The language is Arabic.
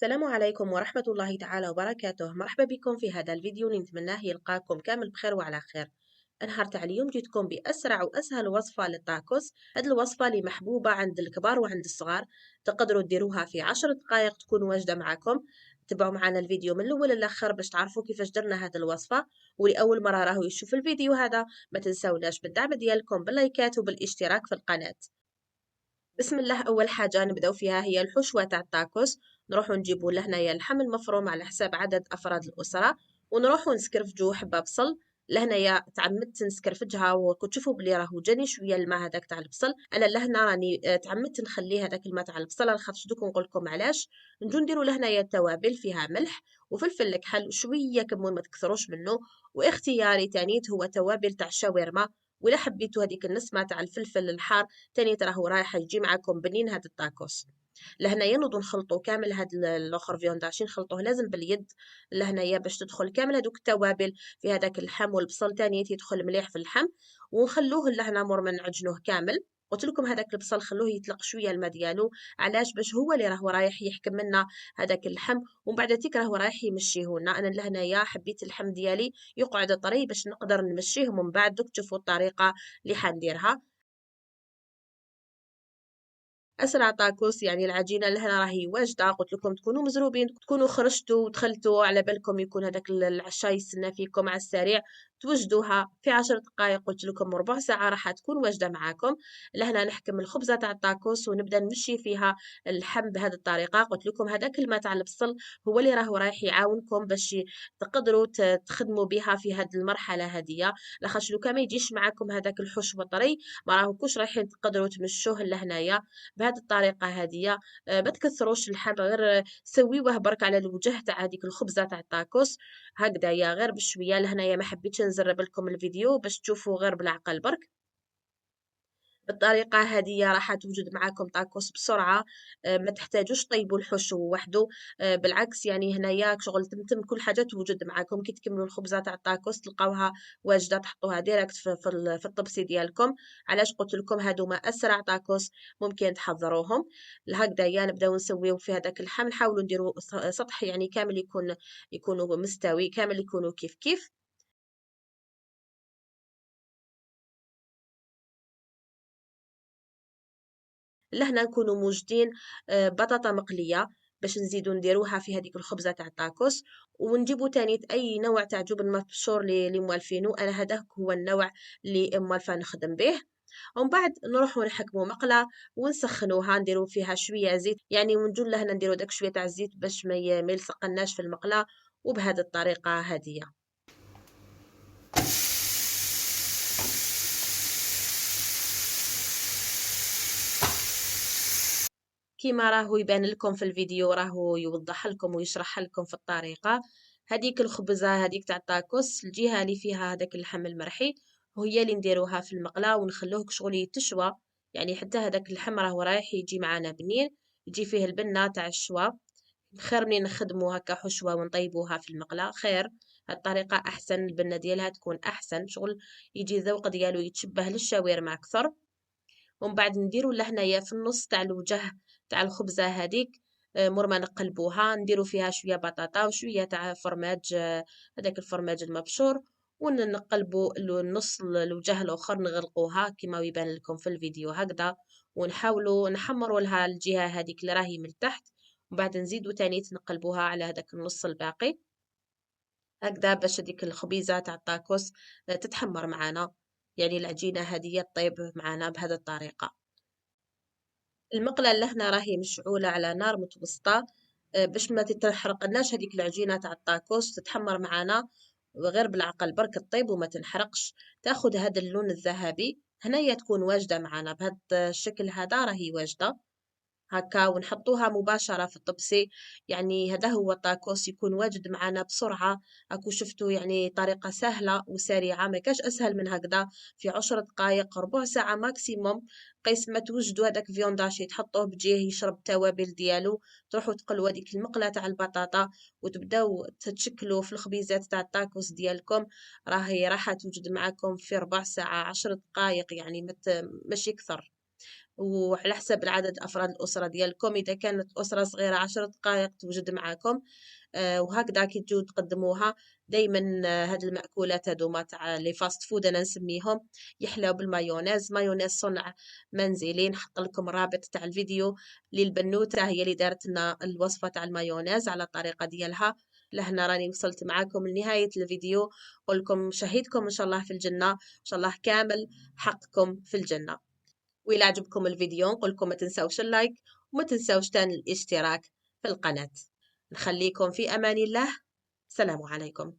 السلام عليكم ورحمة الله تعالى وبركاته. مرحبا بكم في هذا الفيديو اللي نتمناه يلقاكم كامل بخير وعلى خير. نهار تاع اليوم جيتكم بأسرع وأسهل وصفة للطاكوس. هاد الوصفة اللي محبوبة عند الكبار وعند الصغار، تقدروا ديروها في 10 دقائق تكون واجدة معكم. تبعوا معنا الفيديو من الأول للآخر باش تعرفوا كيفاش درنا هاد الوصفة، ولأول مرة راهو يشوف الفيديو هذا ما تنسوناش بالدعم ديالكم باللايكات وبالاشتراك في القناة. بسم الله. أول حاجة نبدأو فيها هي الحشوة تاع الطاكوس. نروحو نجيبو لهنايا اللحم المفروم على حساب عدد أفراد الأسرة، ونروحو نسكرفجو حبة بصل. لهنايا تعمدت نسكرفجها وكنت تشوفوا بلي راهو جاني شويه الماء هذاك تاع البصل. انا لهنا راني تعمدت نخلي هذاك الماء تاع البصل على خاطرش دوك نقول لكم علاش. نجو نديرو لهنايا التوابل فيها ملح وفلفل الكحل وشويه كمون ما تكثروش منه، واختياري تانيت هو توابل تاع الشاورما. ولا حبيتوا هذيك النسمه تاع الفلفل الحار تاني راهو رايح يجي معاكم بنين هاد الطاكوس. لهنايا نوضو نخلطو كامل هاد الاخر فيونداشي نخلطوه لازم باليد. لهنايا باش تدخل كامل هادوك التوابل في هذاك اللحم والبصل تاني يدخل مليح في اللحم، ونخلوه لهنا مور ما نعجنوه كامل. قلت لكم هذاك البصل خلوه يطلق شويه الماء ديالو، علاش؟ باش هو اللي راهو رايح يحكم لنا هذاك اللحم، ومن بعد تيك راهو رايح يمشيهولنا. انا لهنايا حبيت اللحم ديالي يقعد طري باش نقدر نمشيه، ومن بعد دوك تشوفوا الطريقه اللي حنديرها. أسرع طاكوس يعني العجينة لهنا راهي واجدة. قلت لكم تكونوا مزروبين، تكونوا خرجتوا ودخلتوا على بالكم يكون هذاك العشاء يستنى فيكم على السريع، توجدوها في 10 دقائق. قلت لكم ربع ساعة راح تكون واجدة معاكم. لهنا نحكم الخبزة تاع الطاكوس ونبدأ نمشي فيها اللحم بهذه الطريقة. قلت لكم هذاك الماء تاع البصل هو اللي راهو رايح يعاونكم باش تقدروا تخدموا بها في هذه المرحلة هذه، لاخاطش لو كان ما يجيش معاكم هذاك الحشو طري ما راهوكوش رايحين تقدروا تمشوه لهنايا بهذه الطريقة هذه. ما تكثروش اللحم، غير سويوه برك على الوجه تاع هذيك الخبزة تاع الطاكوس هكذايا غير بشوية. لهنايا ما حبيتش نزرب لكم الفيديو باش تشوفوا غير بالعقل برك. بالطريقة هذه راح توجد معاكم طاكوس بسرعة. ما تحتاجوش طيبوا الحشو وحده. بالعكس يعني هنايا شغل تمتم كل حاجة توجد معاكم. كي تكملوا الخبزة تاع الطاكوس تلقاوها واجدة تحطوها ديريكت في الطبسي ديالكم. علاش قلت لكم هادوما أسرع طاكوس ممكن تحضروهم. هكذايا نبداو نسويو في هذاك اللحم، نحاولوا نديروا سطح يعني كامل يكونوا مستوي، كامل يكونوا كيف كيف. لهنا نكونوا موجدين بطاطا مقلية باش نزيدو نديروها في هذيك الخبزة تاع الطاكوس. ونجيبو تاني أي نوع تاع جبن مبشور اللي موالفينو. أنا هذاك هو النوع اللي موالفة نخدم به. ومن بعد نروحو نحكمو مقلة ونسخنوها، نديرو فيها شوية زيت يعني، ونجو لهنا نديرو داك شوية تاع الزيت باش ما يلصقناش في المقلة. وبهذه الطريقة هذه كيما راهو يبان لكم في الفيديو، راهو يوضح لكم ويشرح لكم في الطريقة. هذيك الخبزة هذيك تاع الطاكوس الجهة اللي فيها هذاك اللحم المرحي هي اللي نديروها في المقلاة ونخلوه شغل يتشوى، يعني حتى هذاك اللحم راهو رايح يجي معانا بنين، يجي فيه البنة تاع الشوا. خير منين نخدمو هكا حشوة ونطيبوها في المقلاة خير. هالطريقة أحسن، البنة ديالها تكون أحسن، شغل يجي الذوق ديالو يتشبه للشاورما أكثر. ومن بعد نديرو لهنايا في النص تاع الوجه تاع الخبزة هذيك. مور ما نقلبوها نديرو فيها شوية بطاطا وشوية تاع فرماج، هذاك الفرماج المبشور. ونقلبو النص الوجه الاخر نغلقوها كما يبان لكم في الفيديو هكذا. ونحاولوا نحمروا لها الجهة هذيك اللي راهي من تحت، وبعد نزيدو تاني نقلبوها على هذاك النص الباقي هكذا باش هذيك الخبيزة تاع الطاكوس تتحمر معانا، يعني العجينة هذه تطيب معانا بهذه الطريقة. المقلة اللي هنا راهي مشعولة على نار متوسطة، باش ما تتحرقناش هذيك العجينة تاع الطاكوس تتحمر معانا وغير بالعقل برك تطيب وما تنحرقش، تاخد هذا اللون الذهبي. هنايا تكون واجدة معانا بهذا الشكل هذا راهي واجدة هكا. ونحطوها مباشرة في الطبسي، يعني هذا هو الطاكوس يكون واجد معنا بسرعة. اكو شفتوا يعني طريقة سهلة وسريعة، ما كاش اسهل من هكذا. في 10 دقائق ربع ساعة ماكسيموم. قيس ما توجدوا هذاك فيونداشي تحطوه بجيه يشرب التوابل ديالو، تروحوا تقلوا هذيك المقلة تاع البطاطا وتبداو تتشكلوا في الخبيزات تاع الطاكوس ديالكم. راح توجد معكم في ربع ساعة 10 دقائق يعني ماشي اكثر. وعلى حسب العدد أفراد الأسرة ديالكم. إذا كانت أسرة صغيرة 10 دقائق توجد معكم. وهكذا كي تجوا تقدموها دايما. هاد المأكولات هادوما تاع لي فاست فود أنا نسميهم، يحلاو بالمايونيز. مايونيز صنع منزلي. نحط لكم رابط تاع الفيديو للبنوتة هي اللي دارت لنا الوصفة تاع المايونيز على الطريقة ديالها. لهنا راني وصلت معاكم لنهاية الفيديو. نقول لكم شهيدكم إن شاء الله في الجنة، إن شاء الله كامل حقكم في الجنة. وإذا عجبكم الفيديو نقول لكم ما تنسوش اللايك وما تنسوش تاني الاشتراك في القناة. نخليكم في أمان الله. السلام عليكم.